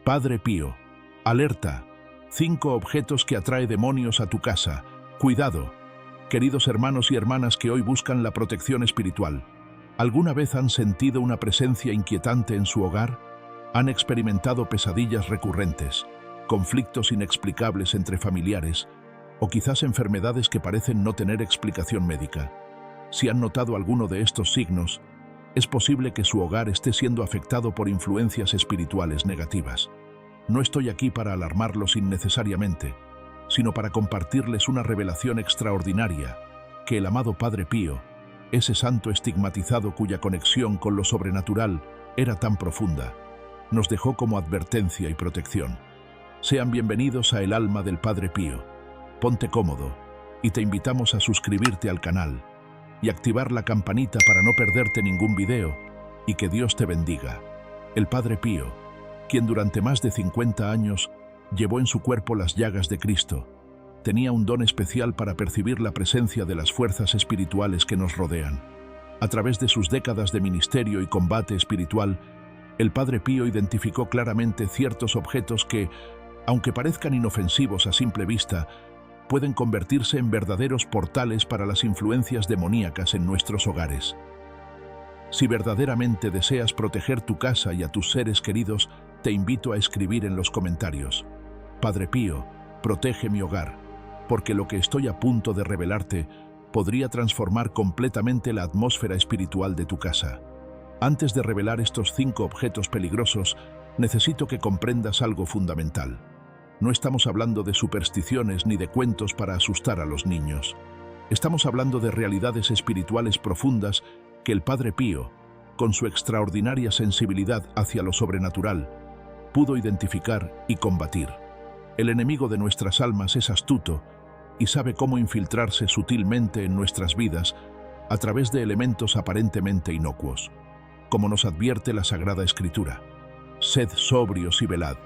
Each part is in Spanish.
Padre Pío. Alerta. 5 objetos que atrae demonios a tu casa. Cuidado. Queridos hermanos y hermanas que hoy buscan la protección espiritual, ¿alguna vez han sentido una presencia inquietante en su hogar? ¿Han experimentado pesadillas recurrentes, conflictos inexplicables entre familiares, o quizás enfermedades que parecen no tener explicación médica? Si han notado alguno de estos signos, es posible que su hogar esté siendo afectado por influencias espirituales negativas. No estoy aquí para alarmarlos innecesariamente, sino para compartirles una revelación extraordinaria que el amado Padre Pío, ese santo estigmatizado cuya conexión con lo sobrenatural era tan profunda, nos dejó como advertencia y protección. Sean bienvenidos a El Alma del Padre Pío. Ponte cómodo y te invitamos a suscribirte al canal y activar la campanita para no perderte ningún video, y que Dios te bendiga. El Padre Pío, quien durante más de 50 años llevó en su cuerpo las llagas de Cristo, tenía un don especial para percibir la presencia de las fuerzas espirituales que nos rodean. A través de sus décadas de ministerio y combate espiritual, el Padre Pío identificó claramente ciertos objetos que, aunque parezcan inofensivos a simple vista, pueden convertirse en verdaderos portales para las influencias demoníacas en nuestros hogares. Si verdaderamente deseas proteger tu casa y a tus seres queridos, te invito a escribir en los comentarios: Padre Pío, protege mi hogar, porque lo que estoy a punto de revelarte podría transformar completamente la atmósfera espiritual de tu casa. Antes de revelar estos 5 objetos peligrosos, necesito que comprendas algo fundamental. No estamos hablando de supersticiones ni de cuentos para asustar a los niños. Estamos hablando de realidades espirituales profundas que el Padre Pío, con su extraordinaria sensibilidad hacia lo sobrenatural, pudo identificar y combatir. El enemigo de nuestras almas es astuto y sabe cómo infiltrarse sutilmente en nuestras vidas a través de elementos aparentemente inocuos. Como nos advierte la Sagrada Escritura: sed sobrios y velad,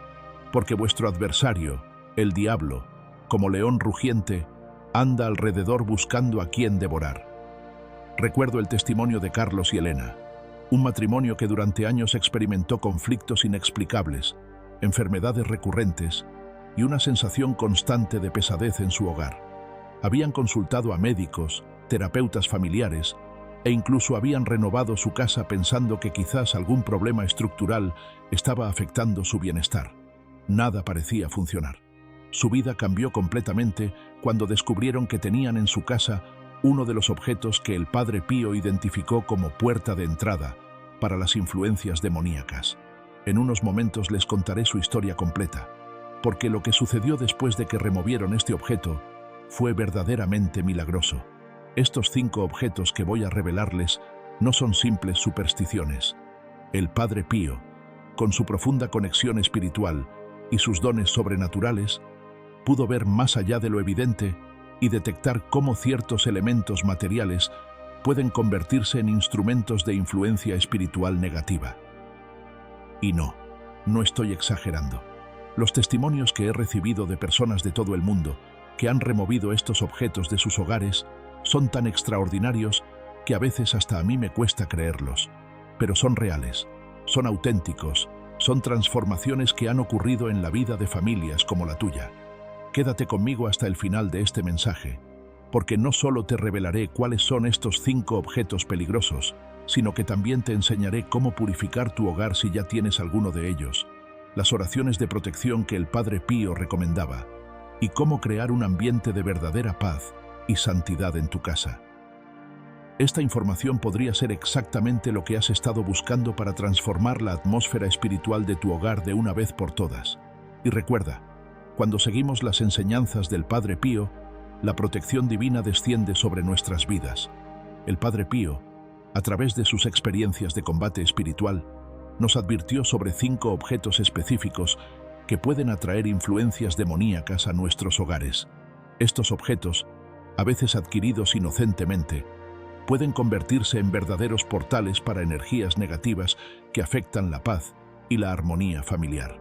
porque vuestro adversario, el diablo, como león rugiente, anda alrededor buscando a quien devorar. Recuerdo el testimonio de Carlos y Elena, un matrimonio que durante años experimentó conflictos inexplicables, enfermedades recurrentes y una sensación constante de pesadez en su hogar. Habían consultado a médicos, terapeutas familiares e incluso habían renovado su casa pensando que quizás algún problema estructural estaba afectando su bienestar. Nada parecía funcionar. Su vida cambió completamente cuando descubrieron que tenían en su casa uno de los objetos que el Padre Pío identificó como puerta de entrada para las influencias demoníacas. En unos momentos les contaré su historia completa, porque lo que sucedió después de que removieron este objeto fue verdaderamente milagroso. Estos 5 objetos que voy a revelarles no son simples supersticiones. El Padre Pío, con su profunda conexión espiritual y sus dones sobrenaturales, pudo ver más allá de lo evidente y detectar cómo ciertos elementos materiales pueden convertirse en instrumentos de influencia espiritual negativa. Y no estoy exagerando. Los testimonios que he recibido de personas de todo el mundo que han removido estos objetos de sus hogares son tan extraordinarios que a veces hasta a mí me cuesta creerlos. Pero son reales, son auténticos, son transformaciones que han ocurrido en la vida de familias como la tuya. Quédate conmigo hasta el final de este mensaje, porque no solo te revelaré cuáles son estos 5 objetos peligrosos, sino que también te enseñaré cómo purificar tu hogar si ya tienes alguno de ellos, las oraciones de protección que el Padre Pío recomendaba, y cómo crear un ambiente de verdadera paz y santidad en tu casa. Esta información podría ser exactamente lo que has estado buscando para transformar la atmósfera espiritual de tu hogar de una vez por todas. Y recuerda, cuando seguimos las enseñanzas del Padre Pío, la protección divina desciende sobre nuestras vidas. El Padre Pío, a través de sus experiencias de combate espiritual, nos advirtió sobre 5 objetos específicos que pueden atraer influencias demoníacas a nuestros hogares. Estos objetos, a veces adquiridos inocentemente, pueden convertirse en verdaderos portales para energías negativas que afectan la paz y la armonía familiar.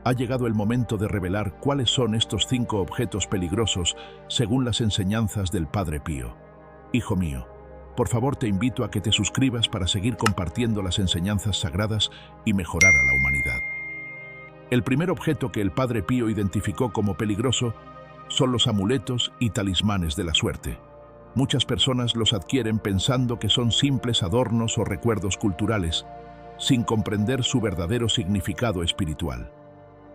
Ha llegado el momento de revelar cuáles son estos 5 objetos peligrosos según las enseñanzas del Padre Pío. Hijo mío, por favor te invito a que te suscribas para seguir compartiendo las enseñanzas sagradas y mejorar a la humanidad. El primer objeto que el Padre Pío identificó como peligroso son los amuletos y talismanes de la suerte. Muchas personas los adquieren pensando que son simples adornos o recuerdos culturales, sin comprender su verdadero significado espiritual.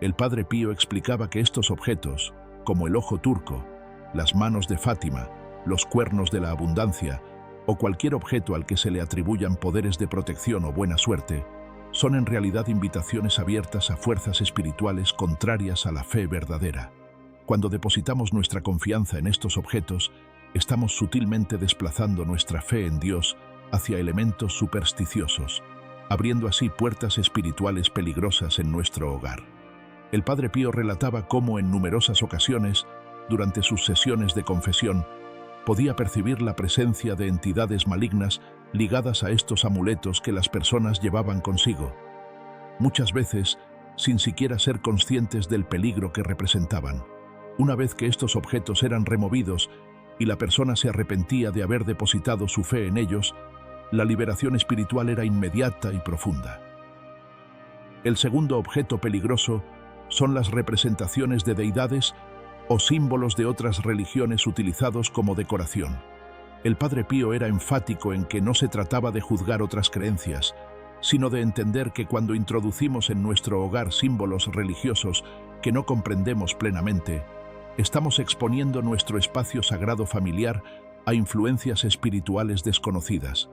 El Padre Pío explicaba que estos objetos, como el ojo turco, las manos de Fátima, los cuernos de la abundancia o cualquier objeto al que se le atribuyan poderes de protección o buena suerte, son en realidad invitaciones abiertas a fuerzas espirituales contrarias a la fe verdadera. Cuando depositamos nuestra confianza en estos objetos, estamos sutilmente desplazando nuestra fe en Dios hacia elementos supersticiosos, abriendo así puertas espirituales peligrosas en nuestro hogar. El Padre Pío relataba cómo en numerosas ocasiones, durante sus sesiones de confesión, podía percibir la presencia de entidades malignas ligadas a estos amuletos que las personas llevaban consigo, muchas veces sin siquiera ser conscientes del peligro que representaban. Una vez que estos objetos eran removidos y la persona se arrepentía de haber depositado su fe en ellos, la liberación espiritual era inmediata y profunda. El segundo objeto peligroso son las representaciones de deidades o símbolos de otras religiones utilizados como decoración. El Padre Pío era enfático en que no se trataba de juzgar otras creencias, sino de entender que cuando introducimos en nuestro hogar símbolos religiosos que no comprendemos plenamente, estamos exponiendo nuestro espacio sagrado familiar a influencias espirituales desconocidas.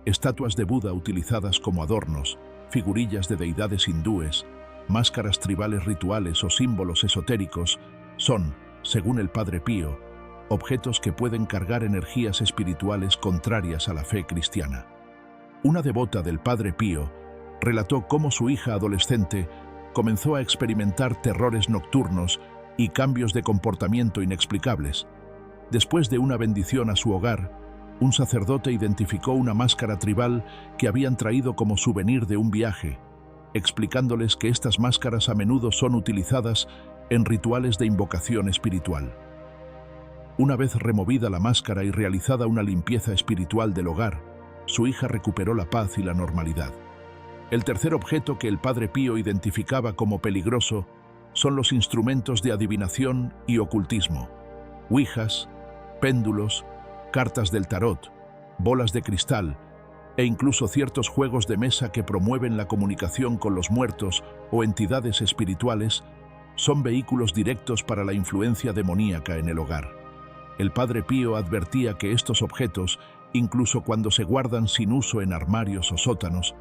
Estatuas de Buda utilizadas como adornos, figurillas de deidades hindúes, máscaras tribales rituales o símbolos esotéricos son, según el Padre Pío, objetos que pueden cargar energías espirituales contrarias a la fe cristiana. Una devota del Padre Pío relató cómo su hija adolescente comenzó a experimentar terrores nocturnos y cambios de comportamiento inexplicables. Después de una bendición a su hogar, un sacerdote identificó una máscara tribal que habían traído como souvenir de un viaje, explicándoles que estas máscaras a menudo son utilizadas en rituales de invocación espiritual. Una vez removida la máscara y realizada una limpieza espiritual del hogar, su hija recuperó la paz y la normalidad. El tercer objeto que el Padre Pío identificaba como peligroso son los instrumentos de adivinación y ocultismo: ouijas, péndulos, cartas del tarot, bolas de cristal e incluso ciertos juegos de mesa que promueven la comunicación con los muertos o entidades espirituales son vehículos directos para la influencia demoníaca en el hogar. El Padre Pío advertía que estos objetos, incluso cuando se guardan sin uso en armarios o sótanos,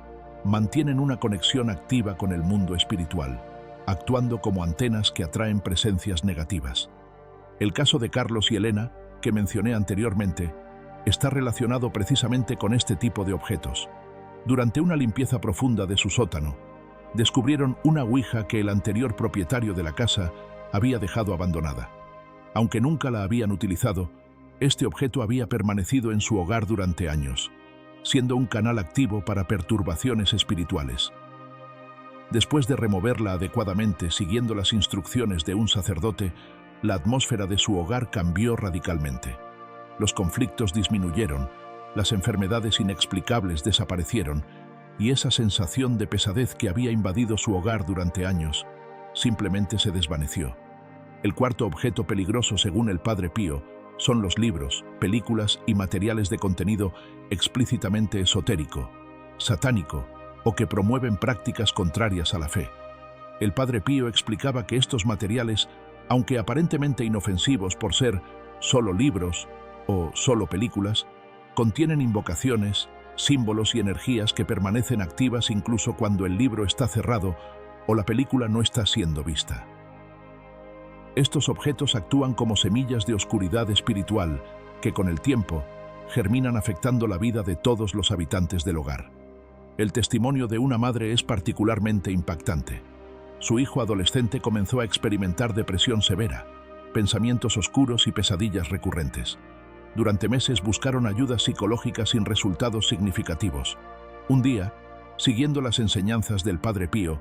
mantienen una conexión activa con el mundo espiritual, actuando como antenas que atraen presencias negativas. El caso de Carlos y Elena, que mencioné anteriormente, está relacionado precisamente con este tipo de objetos. Durante una limpieza profunda de su sótano, descubrieron una ouija que el anterior propietario de la casa había dejado abandonada. Aunque nunca la habían utilizado, este objeto había permanecido en su hogar durante años, siendo un canal activo para perturbaciones espirituales. Después de removerla adecuadamente siguiendo las instrucciones de un sacerdote, la atmósfera de su hogar cambió radicalmente. Los conflictos disminuyeron, las enfermedades inexplicables desaparecieron, y esa sensación de pesadez que había invadido su hogar durante años simplemente se desvaneció. El cuarto objeto peligroso, según el Padre Pío, son los libros, películas y materiales de contenido explícitamente esotérico, satánico o que promueven prácticas contrarias a la fe. El Padre Pío explicaba que estos materiales, aunque aparentemente inofensivos por ser solo libros o solo películas, contienen invocaciones, símbolos y energías que permanecen activas incluso cuando el libro está cerrado o la película no está siendo vista. Estos objetos actúan como semillas de oscuridad espiritual que con el tiempo germinan afectando la vida de todos los habitantes del hogar. El testimonio de una madre es particularmente impactante. Su hijo adolescente comenzó a experimentar depresión severa, pensamientos oscuros y pesadillas recurrentes. Durante meses buscaron ayuda psicológica sin resultados significativos. Un día, siguiendo las enseñanzas del Padre Pío,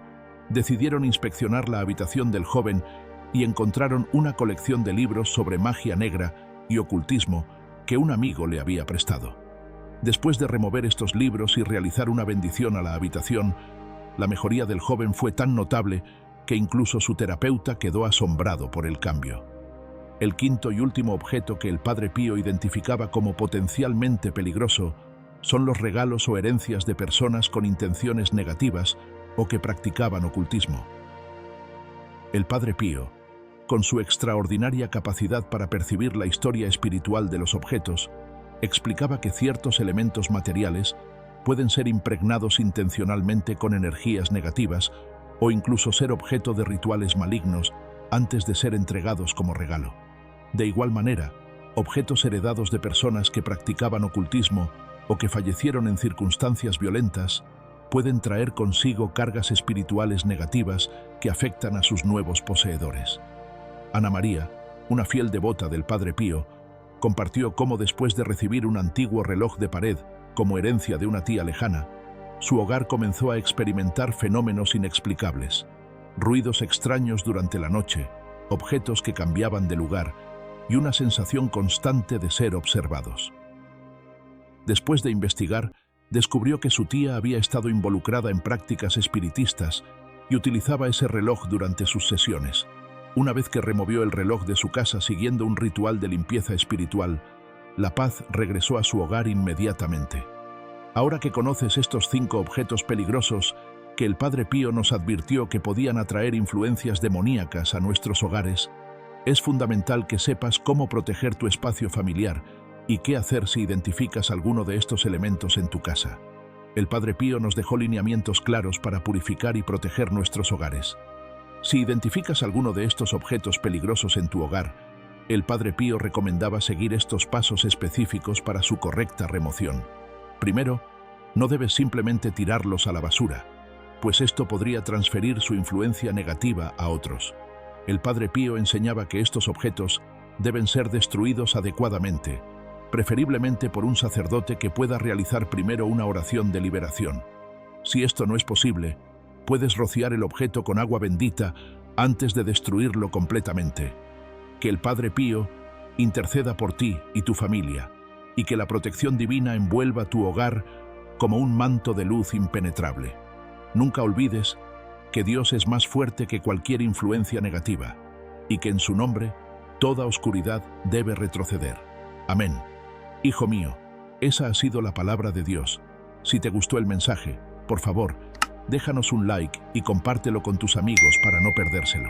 decidieron inspeccionar la habitación del joven y encontraron una colección de libros sobre magia negra y ocultismo que un amigo le había prestado. Después de remover estos libros y realizar una bendición a la habitación, la mejoría del joven fue tan notable que incluso su terapeuta quedó asombrado por el cambio. El quinto y último objeto que el Padre Pío identificaba como potencialmente peligroso son los regalos o herencias de personas con intenciones negativas o que practicaban ocultismo. El Padre Pío, con su extraordinaria capacidad para percibir la historia espiritual de los objetos, explicaba que ciertos elementos materiales pueden ser impregnados intencionalmente con energías negativas o incluso ser objeto de rituales malignos antes de ser entregados como regalo. De igual manera, objetos heredados de personas que practicaban ocultismo o que fallecieron en circunstancias violentas pueden traer consigo cargas espirituales negativas que afectan a sus nuevos poseedores. Ana María, una fiel devota del Padre Pío, compartió cómo después de recibir un antiguo reloj de pared como herencia de una tía lejana, su hogar comenzó a experimentar fenómenos inexplicables, ruidos extraños durante la noche, objetos que cambiaban de lugar y una sensación constante de ser observados. Después de investigar, descubrió que su tía había estado involucrada en prácticas espiritistas y utilizaba ese reloj durante sus sesiones. Una vez que removió el reloj de su casa siguiendo un ritual de limpieza espiritual, la paz regresó a su hogar inmediatamente. Ahora que conoces estos 5 objetos peligrosos que el Padre Pío nos advirtió que podían atraer influencias demoníacas a nuestros hogares, es fundamental que sepas cómo proteger tu espacio familiar y qué hacer si identificas alguno de estos elementos en tu casa. El Padre Pío nos dejó lineamientos claros para purificar y proteger nuestros hogares. Si identificas alguno de estos objetos peligrosos en tu hogar, el Padre Pío recomendaba seguir estos pasos específicos para su correcta remoción. Primero, no debes simplemente tirarlos a la basura, pues esto podría transferir su influencia negativa a otros. El Padre Pío enseñaba que estos objetos deben ser destruidos adecuadamente, preferiblemente por un sacerdote que pueda realizar primero una oración de liberación. Si esto no es posible, puedes rociar el objeto con agua bendita antes de destruirlo completamente. Que el Padre Pío interceda por ti y tu familia, y que la protección divina envuelva tu hogar como un manto de luz impenetrable. Nunca olvides que Dios es más fuerte que cualquier influencia negativa, y que en su nombre toda oscuridad debe retroceder. Amén. Hijo mío, esa ha sido la palabra de Dios. Si te gustó el mensaje, por favor, déjanos un like y compártelo con tus amigos para no perdérselo.